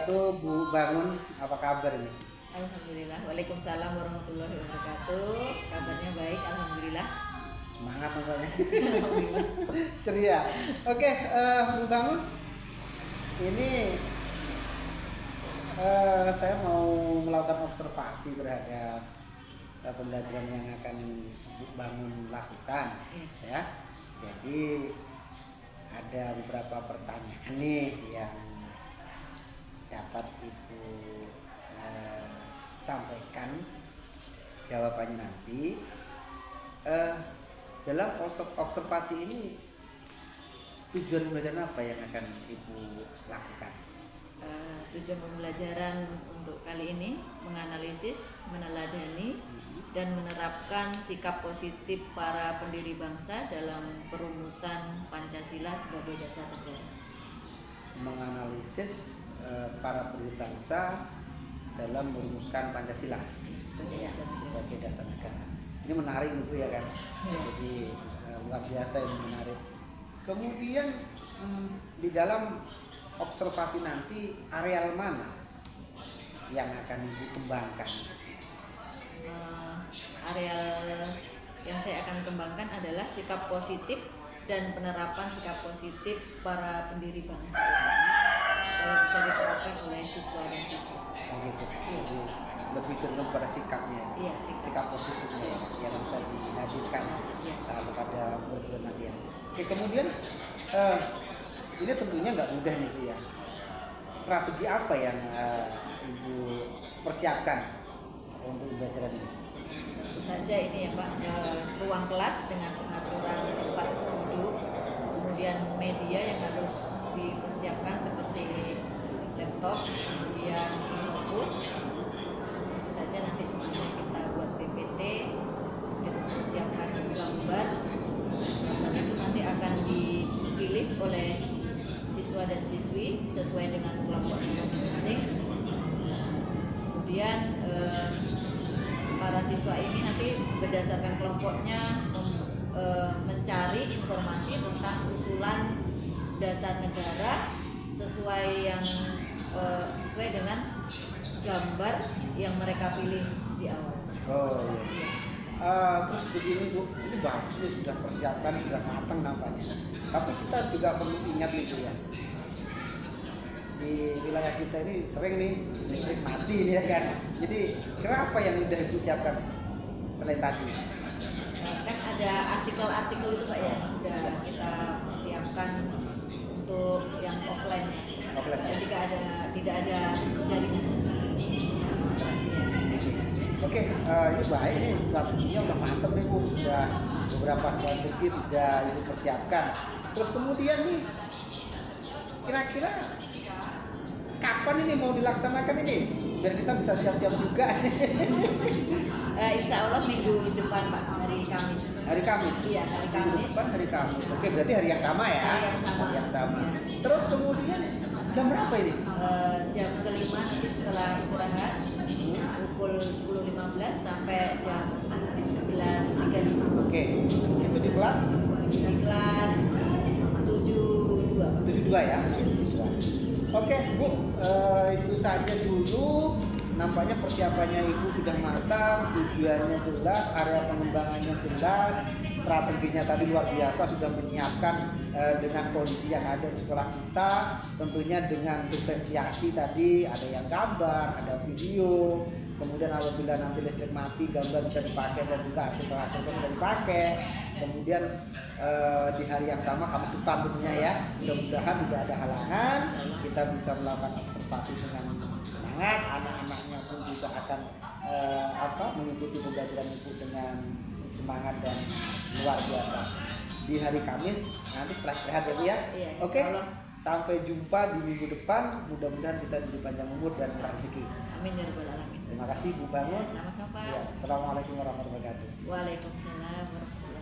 wabarakatuh. Bu Bangun, apa kabar ini? Alhamdulillah. Waalaikumsalam warahmatullahi wabarakatuh. Kabarnya baik, alhamdulillah. Semangat nampaknya. Alhamdulillah. Ceria. Oke, Bu Bangun. Ini saya mau melakukan observasi terhadap pembelajaran yang akan Bu Bangun lakukan, ya. Jadi ada beberapa pertanyaan nih yang dapat Ibu sampaikan jawabannya nanti. Dalam observasi ini tujuan pembelajaran apa yang akan Ibu lakukan? Tujuan pembelajaran untuk kali ini menganalisis, meneladani, dan menerapkan sikap positif para pendiri bangsa dalam perumusan Pancasila sebagai dasar negara. Menganalisis para pendiri bangsa dalam merumuskan Pancasila sebagai dasar negara. Ini menarik Ibu ya kan? Ya. Jadi luar biasa, yang menarik. Kemudian di dalam observasi nanti areal mana yang akan Ibu kembangkan? Areal yang saya akan kembangkan adalah sikap positif dan penerapan sikap positif para pendiri bangsa yang bisa diterapkan oleh siswa dan siswa. Oh gitu. Iya. Jadi lebih cenderung pada sikapnya, Iya, sikap positifnya yang bisa dihadirkan Iya. kepada murid-murid nanti ya. Oke, kemudian ini tentunya nggak mudah nih Bu ya. Strategi apa yang Ibu persiapkan untuk pembelajaran ini? Tentu saja ini ya Pak, ruang kelas dengan pengaturan tempat duduk, kemudian media yang harus dipersiapkan seperti laptop, kemudian fokus. Tentu saja nanti sebelumnya kita buat PPT dan mempersiapkan gambar. Gambar itu nanti akan dipilih oleh siswa dan siswi sesuai dengan kelompoknya masing-masing. Kemudian para siswa ini nanti berdasarkan kelompoknya mencari informasi tentang usulan dasar negara sesuai dengan gambar yang mereka pilih di awal. Oh iya. Terus begini Bu, ini bagus nih, sudah persiapkan, sudah matang nampaknya. Tapi kita juga perlu ingat nih Bu ya, di wilayah kita ini sering nih listrik mati nih ya kan. Jadi kenapa yang udah Ibu siapkan selain tadi? Kan ada artikel-artikel itu Pak ya, udah kita persiapkan untuk yang offline ya. Offline. Jadi tidak ada jaringan. Oke, ini baik nih, strateginya udah mantep nih Bu, sudah beberapa strategi sudah Ibu persiapkan. Terus kemudian nih, kira-kira kapan ini mau dilaksanakan ini? Biar kita bisa siap-siap juga. Insya Allah minggu depan Pak, hari Kamis. Hari Kamis? Iya, hari Minggu Kamis. depan hari Kamis. Oke, berarti hari yang sama ya? Hari yang sama. Hari yang sama. Terus kemudian jam berapa ini? Jam kelima nanti setelah istirahat pukul 10.15 sampai jam 11.35. Oke, itu di kelas? Di kelas 72 Pak. 72 ya? 72. Oke Bu, itu saja dulu. Nampaknya persiapannya Ibu sudah matang, tujuannya jelas, area pengembangannya jelas, strateginya tadi luar biasa, sudah menyiapkan dengan kondisi yang ada di sekolah kita, tentunya dengan diferensiasi tadi, ada yang gambar, ada video, kemudian apabila nanti listrik mati, gambar bisa dipakai dan juga artikel-artikel bisa dipakai. Kemudian di hari yang sama, Kamis depan tentunya ya, mudah-mudahan tidak ada halangan, kita bisa melakukan observasi dengan semangat, anak-anaknya pun juga akan mengikuti pembelajaran Ibu dengan semangat dan luar biasa. Di hari Kamis nanti setelah istirahat ya Bu ya. Iya, Oke. insyaallah. Sampai jumpa di minggu depan. Mudah-mudahan kita diberi panjang umur dan murah rezeki. Amin ya rabbal alamin. Terima kasih Bu Bangun. Sama-sama Pak. Ya, Assalamualaikum warahmatullahi wabarakatuh. Waalaikumsalam warahmatullahi wabarakatuh.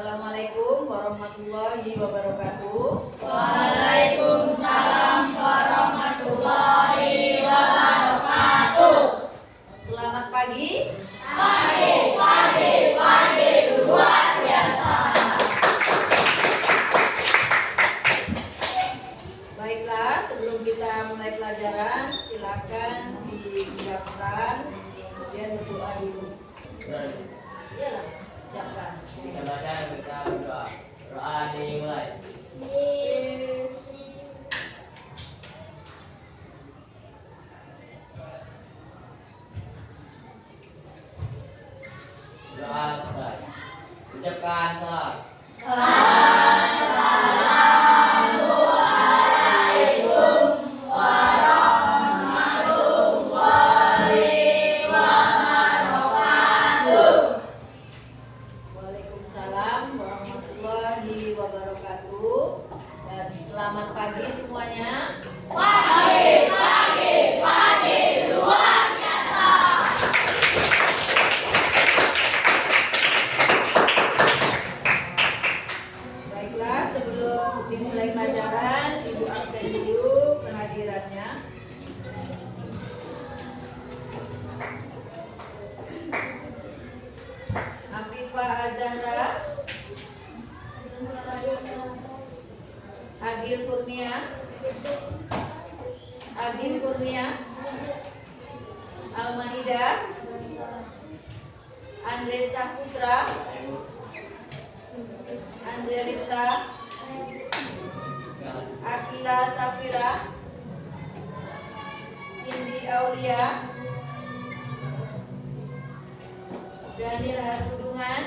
Assalamualaikum warahmatullahi wabarakatuh. Waalaikumsalam warahmatullahi wabarakatuh. Selamat kita mulai pelajaran, silakan disiapkan, kemudian berdoa dulu. Iya lah, siapkan. Silakan kita berdoa. Doa dimulai. Doa selesai. Ucapkan salam. Waalaikumsalam warahmatullahi wabarakatuh. Dan selamat pagi semuanya. Baiklah, sebelum dimulai pelajaran, Ibu absen dulu kehadirannya. Afifah Azahra, Agil Kurnia, Almaida, Andre Saputra, Angelita, Akila Safira, Cindy Aulia, Daniel Harudungan,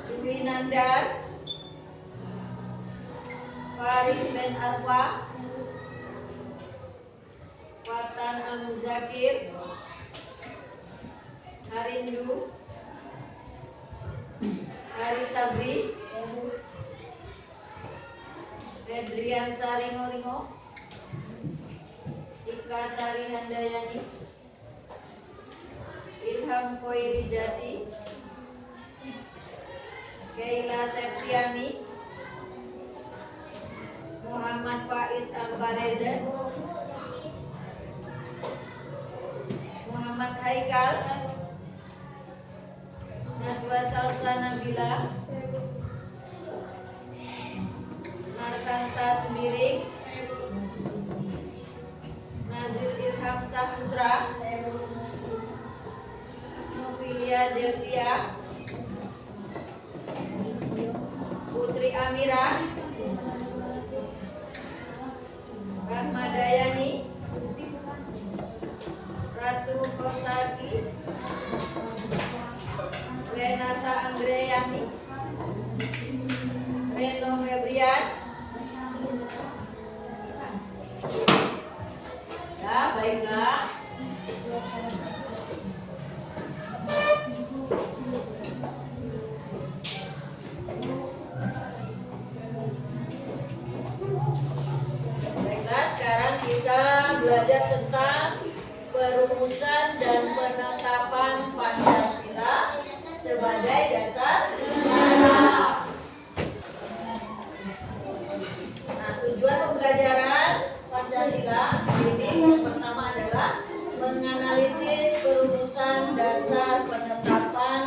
Dwi Nandar, Faris Ben Alfa, Fatan Al-Muzakir, Harindu, Hari Sabri, Edrian Saringo, Ika Sari Handayani, Ilham Koiri Jati, Keila Septiani, Muhammad Faiz Al-Fareza, Muhammad Haikal, Najwa Salsa Nabila, Markanta Semiring, Nazir Ilham Saputra, Novilia Delvia, Putri Amira, Rahmadayani, Ratu Kosaki, Renata Angreyani, Reno Febrian. Ya, baiklah. Baiklah, sekarang kita belajar tentang perumusan dan penetapan Pancasila sebagai dasar negara. Nah, tujuan pembelajaran Pancasila ini yang pertama adalah menganalisis perumusan dasar penetapan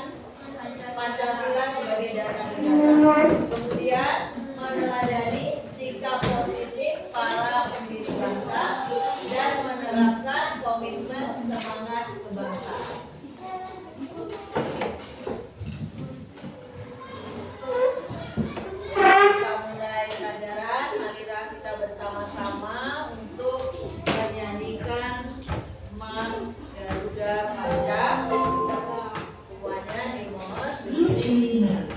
Pancasila sebagai dasar negara. Kemudian meneladani sikap positif para pendiri bangsa dan menerapkan komitmen semangat kebangsaan. Kita mulai pelajaran, marilah kita bersama-sama untuk menyanyikan Mars Garuda Panca. Semuanya dimod berdiri.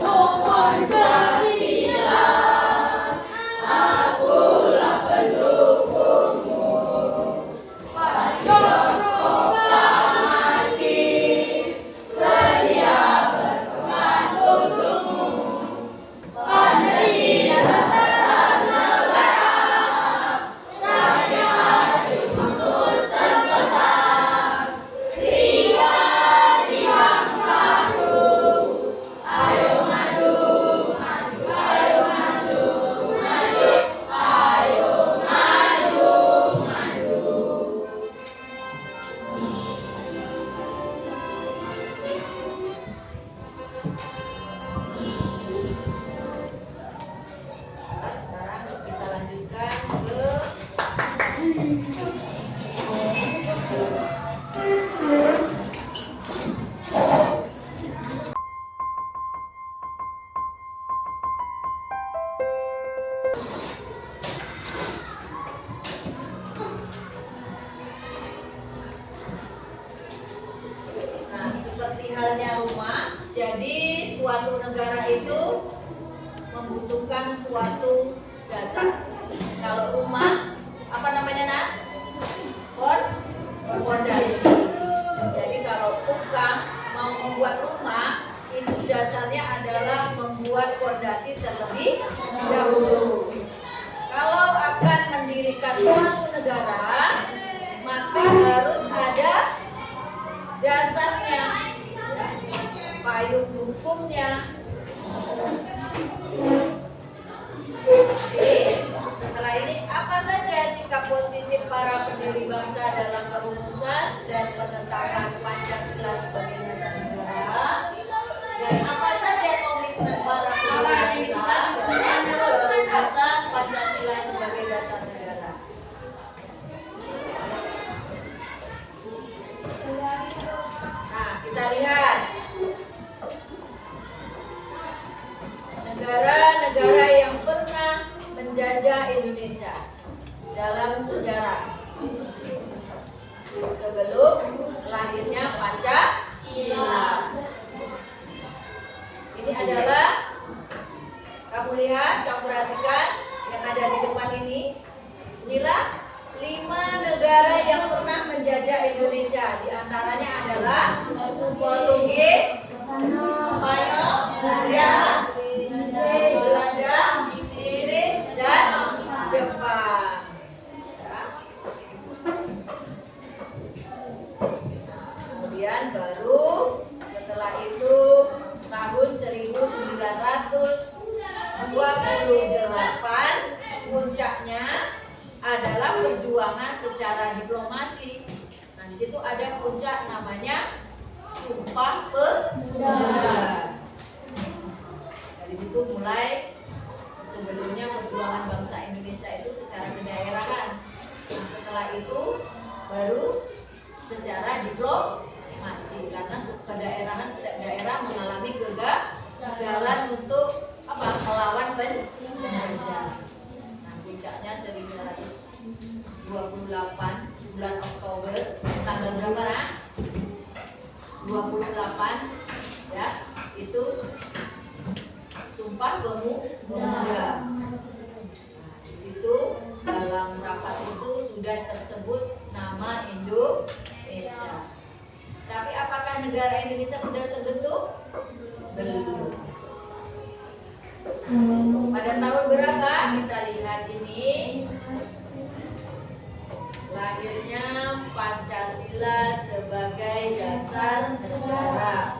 Pancasila Jadi suatu negara itu membutuhkan suatu dasar. Kalau rumah, apa namanya nak? Fondasi. Jadi kalau tukang mau membuat rumah, itu dasarnya adalah membuat fondasi terlebih dahulu. Kalau akan mendirikan suatu negara, maka harus ada dasarnya, payung hukumnya. Jadi, setelah ini apa saja sikap positif para pendiri bangsa dalam perumusan dan penetapan Pancasila sebagai dasar negara, dan apa saja komitmen para pendiri bangsa dalam perumusan Pancasila sebagai dasar negara. Nah, kita lihat negara-negara yang pernah menjajah Indonesia dalam sejarah sebelum lahirnya Pancasila. Ini adalah, kamu lihat, kamu perhatikan yang ada di depan ini. Inilah 5 negara yang pernah menjajah Indonesia. Di antaranya adalah Portugis, Spanyol, Belanda, Inggris, dan Jepang. Ya. Kemudian baru setelah itu tahun 1928 puncaknya adalah perjuangan secara diplomasi. Nah, di situ ada puncak namanya Sumpah Pemuda. Dari situ mulai, sebelumnya perjuangan bangsa Indonesia itu secara kedaerahan. Nah, setelah itu baru secara diplomasi, karena kedaerahan setiap daerah mengalami kegagalan untuk melawan penjajah. Nah, puncaknya 1928 bulan Oktober, tanggal berapa nak? 28 ya, itu Sumpah Pemuda. Nah, di situ dalam rapat itu sudah tersebut nama Indonesia. Tapi apakah negara Indonesia sudah terbentuk? Belum. Nah, pada tahun berapa? Kita lihat ini. Lahirnya Pancasila sebagai dasar negara.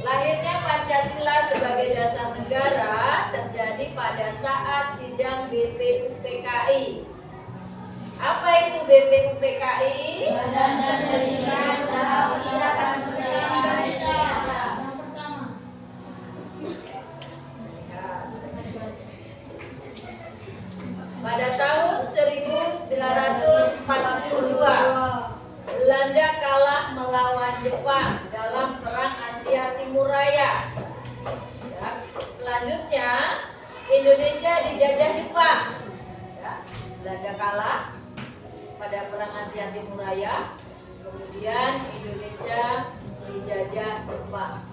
Lahirnya Pancasila sebagai dasar negara terjadi pada saat sidang BPUPKI. Apa itu BPUPKI? Badan Penerima Usaha Perserikatan Indonesia. Pada tahun 1942, Belanda kalah melawan Jepang dalam Perang Asia Timur Raya. Ya. Selanjutnya, Indonesia dijajah Jepang. Ya. Belanda kalah pada Perang Asia Timur Raya. Kemudian Indonesia dijajah Jepang.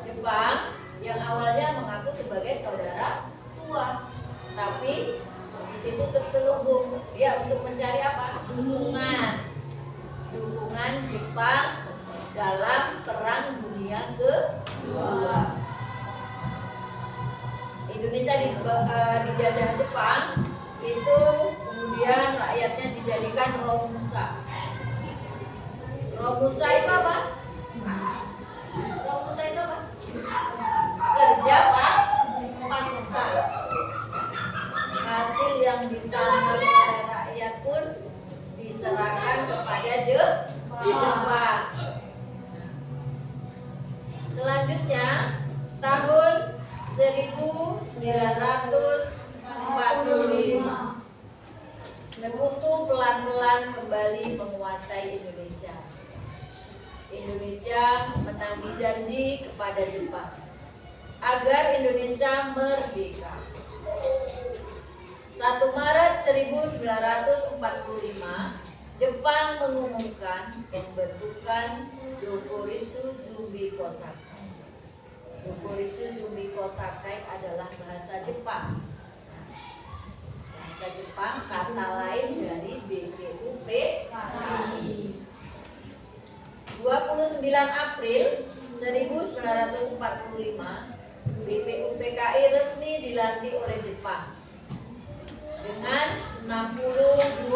Jepang yang awalnya mengaku sebagai saudara tua, tapi di situ terselubung dia untuk mencari apa? Dukungan Jepang dalam Perang Dunia Kedua. Indonesia dijajah Jepang itu, kemudian rakyatnya dijadikan Romusa. Romusa itu apa? Romusa itu apa? Kerja paksa. Hasil yang ditanam oleh rakyat pun diserahkan kepada Jepang. Selanjutnya tahun 1945 Sekutu pelan-pelan kembali menguasai Indonesia. Indonesia menagih janji kepada Jepang agar Indonesia merdeka. 1 Maret 1945, Jepang mengumumkan pembentukan Dokuritsu Zumbi Kosakai. Rokuritsu Zumbi Kosakai adalah bahasa Jepang. Bahasa Jepang kata lain dari BPUPKI. 29 April 1945, BPUPKI resmi dilantik oleh Jepang dengan 62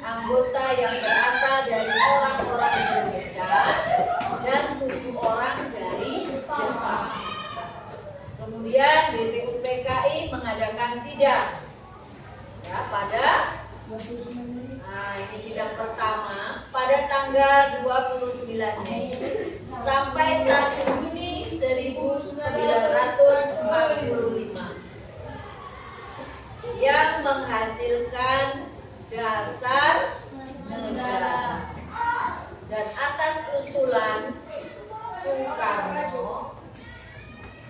anggota yang berasal dari orang-orang Indonesia dan 7 orang dari Jepang. Kemudian BPUPKI mengadakan sidang ya, pada ini sidang pertama pada tanggal 29 Mei sampai 1 Juni 1945 yang menghasilkan dasar negara. Dan atas usulan Soekarno,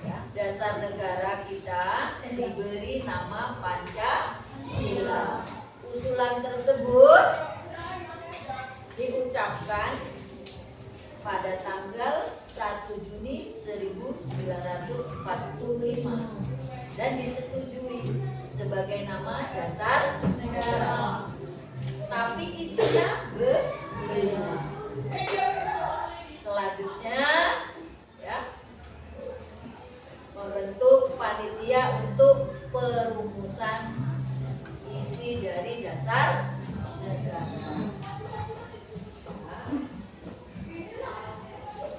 ya, dasar negara kita diberi nama Pancasila. Usulan tersebut diucapkan pada tanggal 1 Juni 1945 dan disetujui sebagai nama dasar negara. Tapi isinya berbeda. Selanjutnya ya, membentuk panitia untuk perumusan isi dari dasar negara.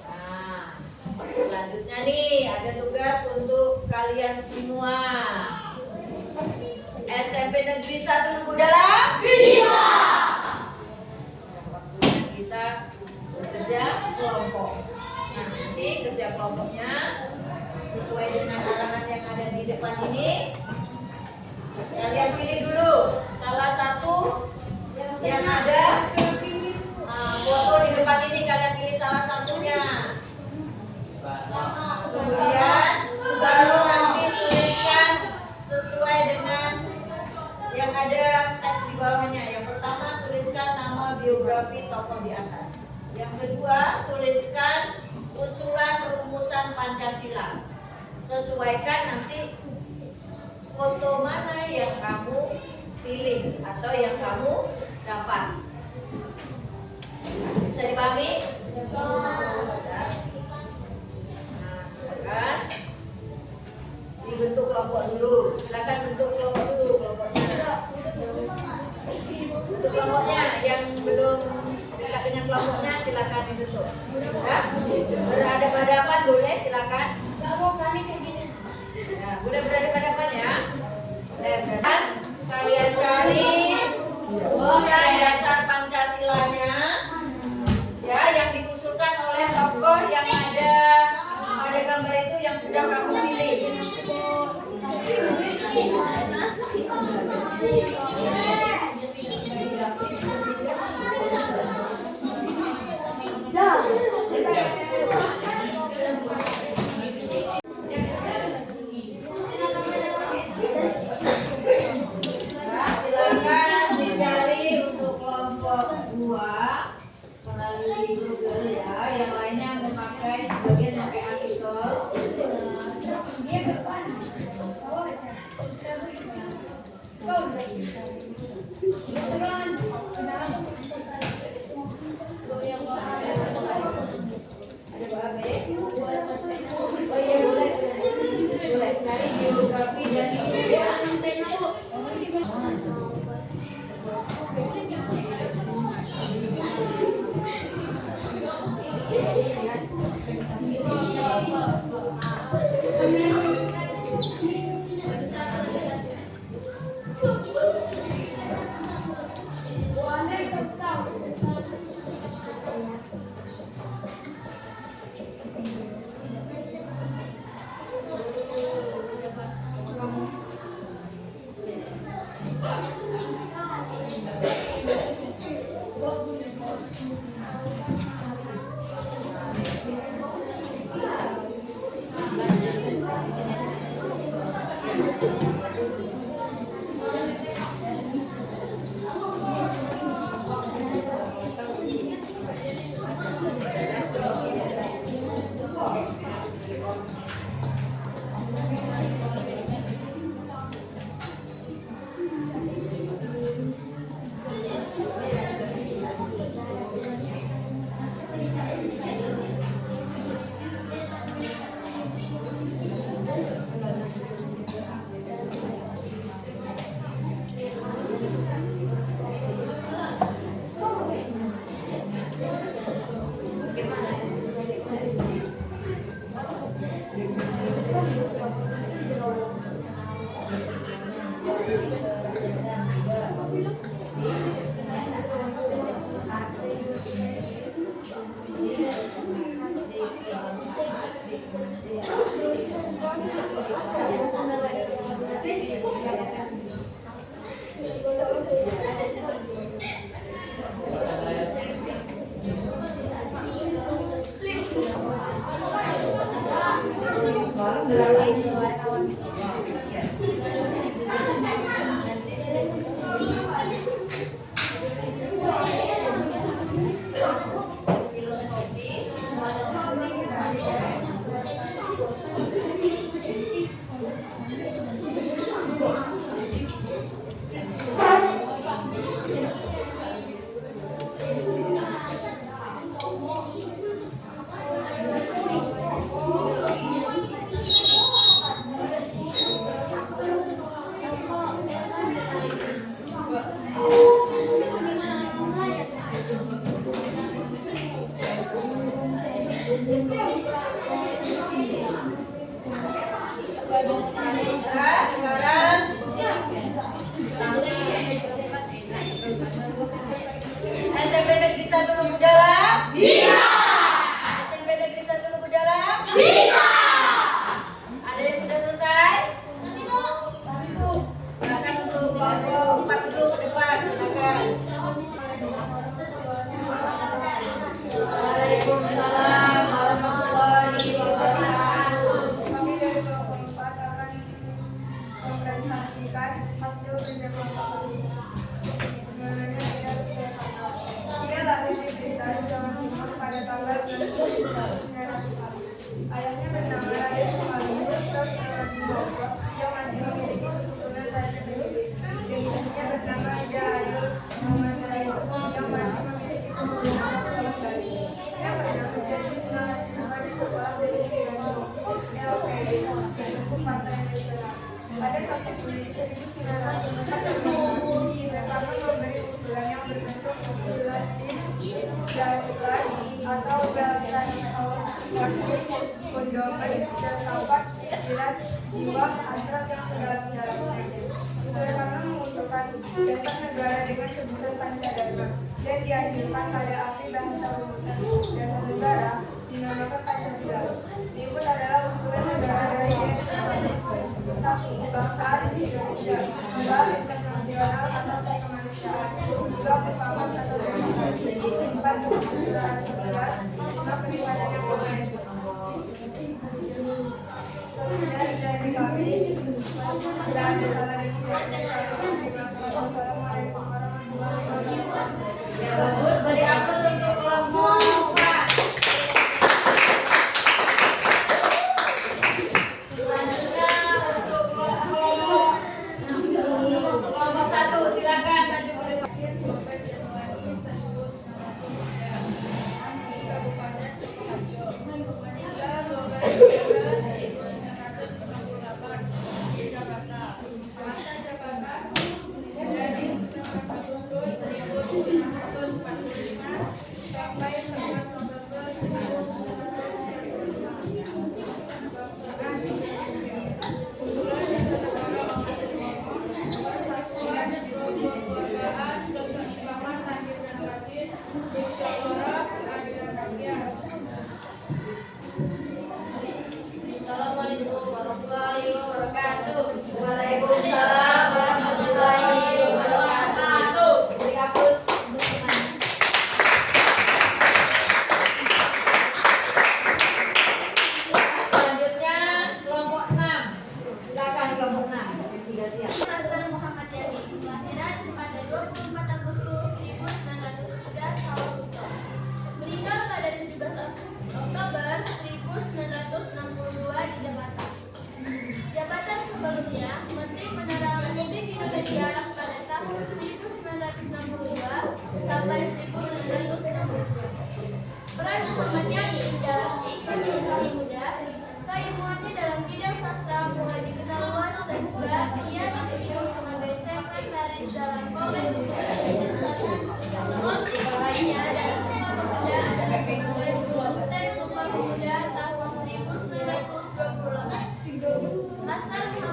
Nah, selanjutnya nih ada tugas untuk kalian semua. SMP Negeri 1 Lubu Dalam bisa. Waktunya kita bekerja kelompok. Nah, nanti kerja kelompoknya sesuai dengan arahan yang ada di depan ini. Kalian pilih dulu salah satu yang ada foto di depan ini, kalian pilih salah satunya. Kemudian baru nanti tuliskan sesuai dengan yang ada teks di bawahnya. Yang pertama tuliskan nama biografi tokoh di atas. Yang kedua tuliskan usulan rumusan Pancasila. Sesuaikan nanti foto mana yang kamu pilih atau yang kamu dapat. Bisa dipahami? Nah, silakan dibentuk kelompok dulu. Silakan bentuk kelompok dulu kelompoknya. Bentuk kelompoknya yang belum dekat dengan kelompoknya silakan dibentuk. Ya? Berhadapan-hadapan boleh silakan. Ya, boleh berhadapan-hadapan ya. Dan kalian cari usulan dasar Pancasilanya ya, yang diusulkan oleh tokoh yang ada pada gambar itu yang sudah kamu pilih. Silakan dicari untuk kelompok 2 melalui Google ya. Yang lainnya memakai sebagian pakai artikel. Ada Mbak Abe? Oh iya boleh. Boleh cari biografi dan budaya. SMP Negeri 1 Lubuk Dalam? Bisa. SMP Negeri 1 Lubuk Dalam? Bisa. Ada yang sudah selesai? Silakan untuk kelompok 4 dulu ke depan. Silakan. Waalaikumsalam warahmatullahi wabarakatuh. Kami dari kelompok 4 akan mempresentasikan hasil kerja kelompok tersebut. Sebenarnya dia harus saya kenal. Dia lahir di desa Jawa Timur pada tanggal 1991. Ayahnya bernama Raden Sumardi, terus Raden Bogor, yang masih memiliki keturunan dari Betawi. Ibunya bernama Ida Ayul Mamandrai, yang masih memiliki keturunan dari Betawi. Dia pernah menjadi mahasiswa di sekolah pendidikan LPD, Pendukung Partai Nasional. Pada 1 Juli 1945, Betawi memberi usulan yang berbentuk usulan Jalurkan atau Balasan Kondomen terdapat 9 jiwa hasrat yang sedalam-dalamnya. Usulan mengusulkan dasar negara dengan sebutan Pancadharma dan diajukan pada ahli bahasa rumusan dasar negara dinamakan Pancasila. Berikut adalah usulan negara dari satu kebangsaan Indonesia, dua internasional atau kemanusiaan, dua kepaman atau demokrasi, empat kesejahteraan sosial, lima pendidikan yang berbasis. Sekian dari kami. Tidak ada salah lagi. Wassalamualaikum warahmatullahi wabarakatuh. Ya bagus, beri aplaus untuk kelompok 4. Selanjutnya untuk kelompok 1, silakan maju ke depan.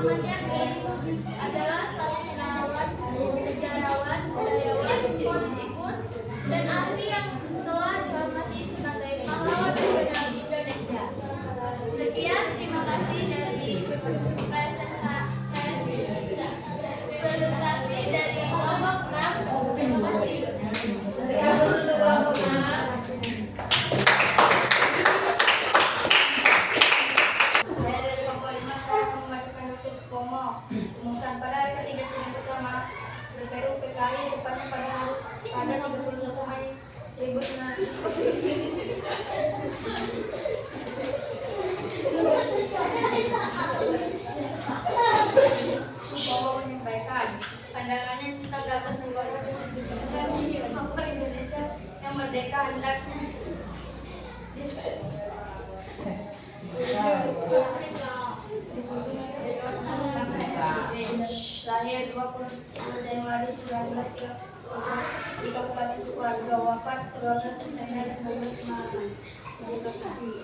Muhammad Yakin adalah sastrawan, sejarawan, budayawan, politikus, dan ahli yang telah dihormati sebagai pahlawan nasional Indonesia. Sekian, terima kasih dari presentasi dari kelompok 6. Terima kasih. Beri aplaus untuk kelompok 6. Saya dari kelompok 5, saya memajukan Dr. Supomo. Umusan pada hari ketiga Senin pertama BPU PKI depannya pada 31 Mei 1945. Menyampaikan pandangannya tentang dasar negara dan Indonesia yang merdeka hendaknya lahir 20 Januari 1930 di Kabupaten Sukoharjo, wafat 12 September 1996.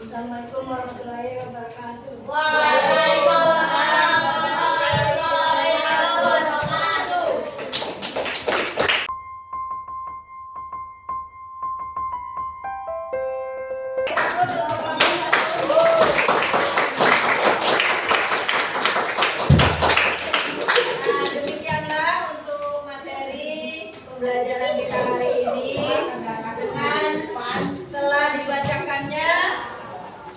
Assalamualaikum warahmatullahi wabarakatuh. Waalaikumsalam warahmatullahi wabarakatuh. Demikianlah untuk materi pembelajaran kita hari ini. Dengan telah dibacakannya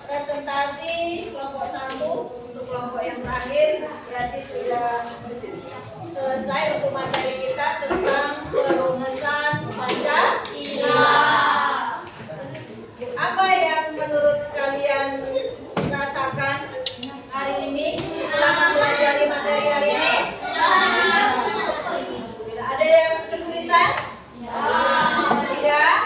presentasi kelompok 1 untuk kelompok yang terakhir, berarti sudah selesai untuk materi kita tentang perumusan Pancasila. Apa yang menurut kalian rasakan hari ini setelah mempelajari materi hari ini? Tidak ada yang kesulitan? Tidak?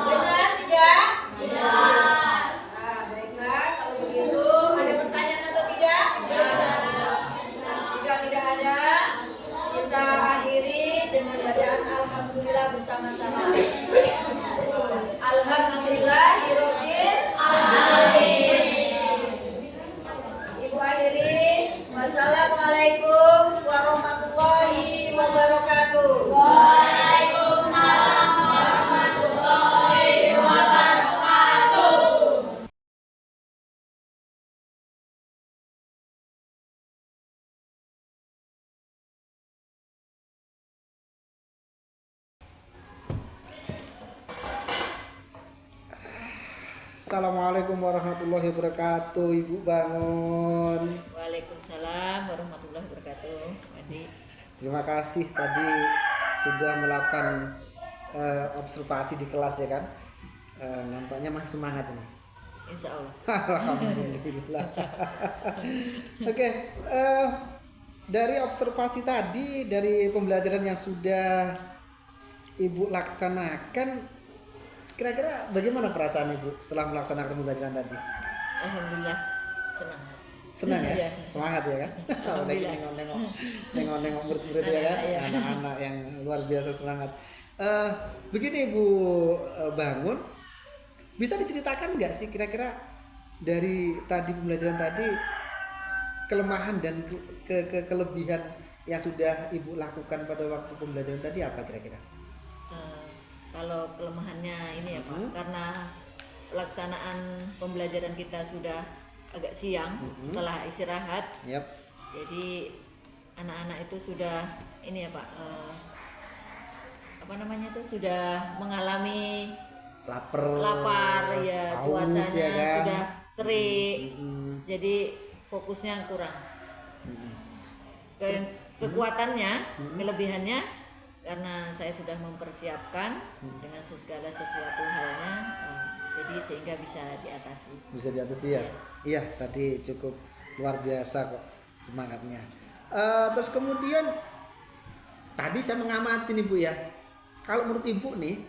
Benar tidak? Nah, baiklah, kalau begitu ada pertanyaan atau tidak? Jika tidak ada, kita akhiri dengan bacaan Alhamdulillah bersama-sama. Alhamdulillahirabbil alamin. Ibu akhiri. Wassalamualaikum warahmatullahi wabarakatuh. Waalaikumsalam warahmatullahi wabarakatuh. Assalamualaikum warahmatullahi wabarakatuh. Ibu bangun. Waalaikumsalam warahmatullahi wabarakatuh. Adik. Terima kasih tadi sudah melakukan observasi di kelas ya kan. Nampaknya masih semangat ini. Insya Allah. Alhamdulillah. Oke, dari observasi tadi, dari pembelajaran yang sudah Ibu laksanakan, kira-kira bagaimana perasaan Ibu setelah melaksanakan pembelajaran tadi? Alhamdulillah senang. Senang ya? Iya. Semangat ya kan? Lagi nengok-nengok murid-murid ya kan? Iya. Anak-anak yang luar biasa semangat. Begini Ibu Bangun, bisa diceritakan nggak sih kira-kira dari tadi pembelajaran tadi kelemahan dan kelebihan yang sudah Ibu lakukan pada waktu pembelajaran tadi apa kira-kira? Kalau kelemahannya ini ya Pak, karena pelaksanaan pembelajaran kita sudah agak siang setelah istirahat. Yap. Jadi anak-anak itu sudah ini ya Pak, apa namanya itu sudah mengalami lapar ya, haus, cuacanya ya kan? sudah terik. Jadi fokusnya kurang. Kekuatannya, kelebihannya karena saya sudah mempersiapkan dengan segala sesuatu halnya, jadi sehingga bisa diatasi. Bisa diatasi ya? Iya, tadi cukup luar biasa kok semangatnya. Terus kemudian tadi saya mengamati nih Bu ya, kalau menurut Ibu nih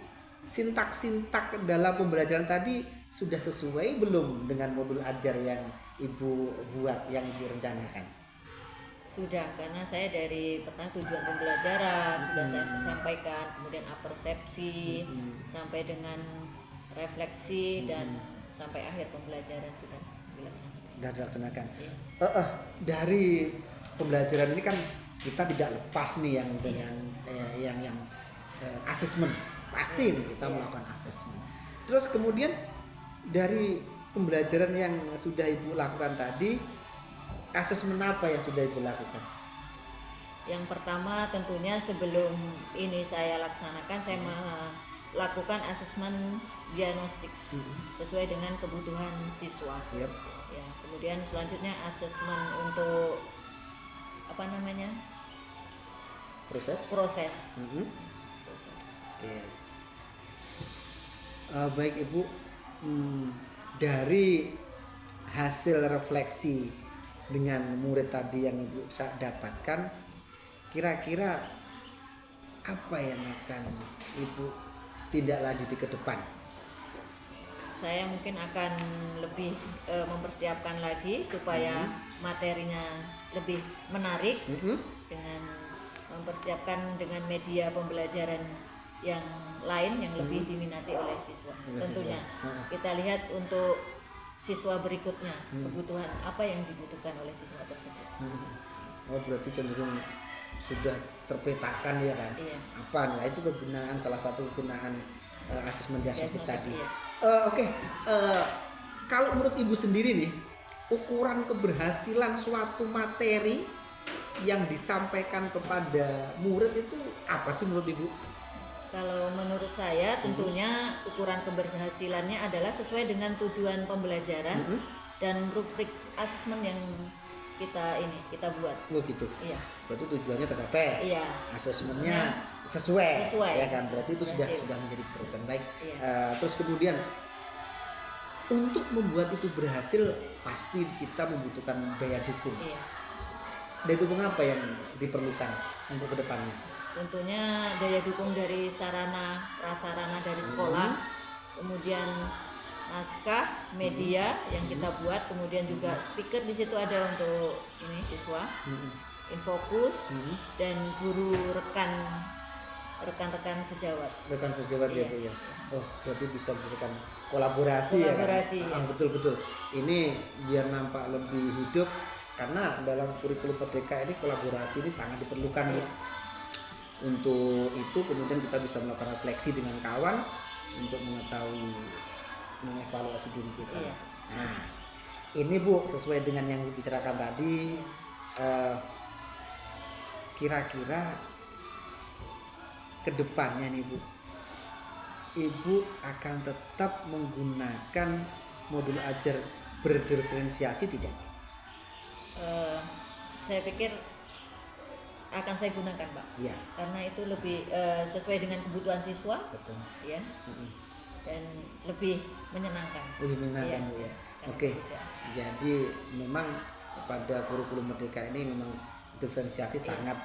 sintak-sintak dalam pembelajaran tadi sudah sesuai belum dengan modul ajar yang Ibu buat, yang Ibu rencanakan? Sudah, karena saya dari tujuan pembelajaran sudah saya sampaikan, kemudian apersepsi sampai dengan refleksi dan sampai akhir pembelajaran sudah dilaksanakan. Sudah dilaksanakan. Ya. Dari pembelajaran ini kan kita tidak lepas nih yang dengan asesmen. Pasti nih kita melakukan asesmen. Terus kemudian dari pembelajaran yang sudah Ibu lakukan tadi, asesmen apa yang sudah Ibu lakukan? Yang pertama tentunya sebelum ini saya laksanakan, saya melakukan asesmen diagnostik sesuai dengan kebutuhan siswa. Yep. Ya, kemudian selanjutnya asesmen untuk apa namanya? Proses. Proses. Mhm. Proses. Oke. Baik Ibu, dari hasil refleksi dengan murid tadi yang Ibu dapatkan, kira-kira apa yang akan Ibu tindak lanjuti ke depan? Saya mungkin akan lebih mempersiapkan lagi supaya materinya lebih menarik, dengan mempersiapkan dengan media pembelajaran yang lain yang lebih diminati oleh siswa. Tentunya kita lihat untuk siswa berikutnya, kebutuhan apa yang dibutuhkan oleh siswa tersebut. Oh, berarti cenderung sudah terpetakan ya kan? Iya. Apa? Nah, itu kegunaan, salah satu kegunaan asesmen diagnostik tadi. Iya. Oke. Kalau menurut Ibu sendiri nih, ukuran keberhasilan suatu materi yang disampaikan kepada murid itu apa sih menurut Ibu? Kalau menurut saya tentunya ukuran keberhasilannya adalah sesuai dengan tujuan pembelajaran dan rubrik asesmen yang kita buat. Oh gitu. Iya. Berarti tujuannya tercapai. Iya. Asesmennya sesuai. Sesuai. Ya kan? Berarti itu Berhasil. sudah menjadi keputusan baik. Iya. Terus kemudian untuk membuat itu berhasil pasti kita membutuhkan daya dukung. Iya. Daya dukung apa yang diperlukan untuk kedepannya? Tentunya daya dukung dari sarana prasarana dari sekolah, kemudian naskah, media yang kita buat, kemudian juga speaker di situ ada untuk ini siswa, infokus dan guru rekan-rekan sejawat. Rekan sejawat ya Iya. Bu ya. Oh, berarti bisa memberikan kolaborasi ya kan? Kolaborasi, ya. Betul-betul. Ini biar nampak lebih hidup karena dalam kurikulum Merdeka ini kolaborasi ini sangat diperlukan Bu. Iya. Untuk itu kemudian kita bisa melakukan refleksi dengan kawan untuk mengetahui, mengevaluasi diri kita. Iya. Nah, ini Bu sesuai dengan yang dibicarakan tadi, kira-kira kedepannya nih Bu, Ibu akan tetap menggunakan modul ajar berdiferensiasi tidak? Saya pikir akan saya gunakan Pak, Iya. karena itu lebih sesuai dengan kebutuhan siswa, Betul. ya, dan lebih menyenangkan. Lebih menyenangkan Iya. Bu ya. Karena Oke. beda. Jadi memang pada kurikulum Merdeka ini memang diferensiasi sangat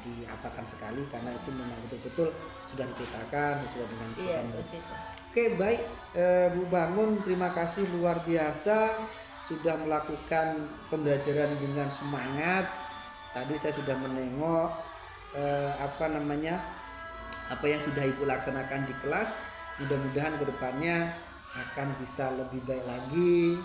diapakan sekali karena itu memang betul-betul sudah dipetakan sesuai dengan Iya, kebutuhan murid. persis. Oke, baik Bu Bangun, terima kasih luar biasa sudah melakukan pembelajaran dengan semangat. Tadi saya sudah menengok apa yang sudah Ibu laksanakan di kelas. Mudah-mudahan kedepannya akan bisa lebih baik lagi,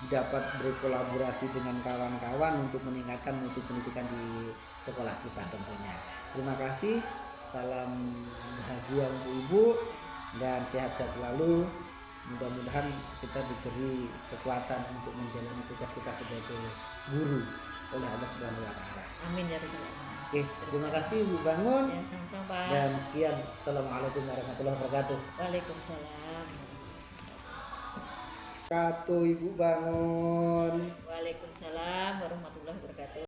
dapat berkolaborasi dengan kawan-kawan untuk meningkatkan mutu pendidikan di sekolah kita tentunya. Terima kasih, salam bahagia untuk Ibu dan sehat-sehat selalu. Mudah-mudahan kita diberi kekuatan untuk menjalani tugas kita sebagai guru oleh Allah Subhanahu wa taala. Amin ya rabbal alamin. Oke, terima kasih Bu Bangun. Ya, sama-sama Pak. Dan sekian. Assalamualaikum warahmatullahi wabarakatuh. Waalaikumsalam. Ibu Bangun. Waalaikumsalam warahmatullahi wabarakatuh.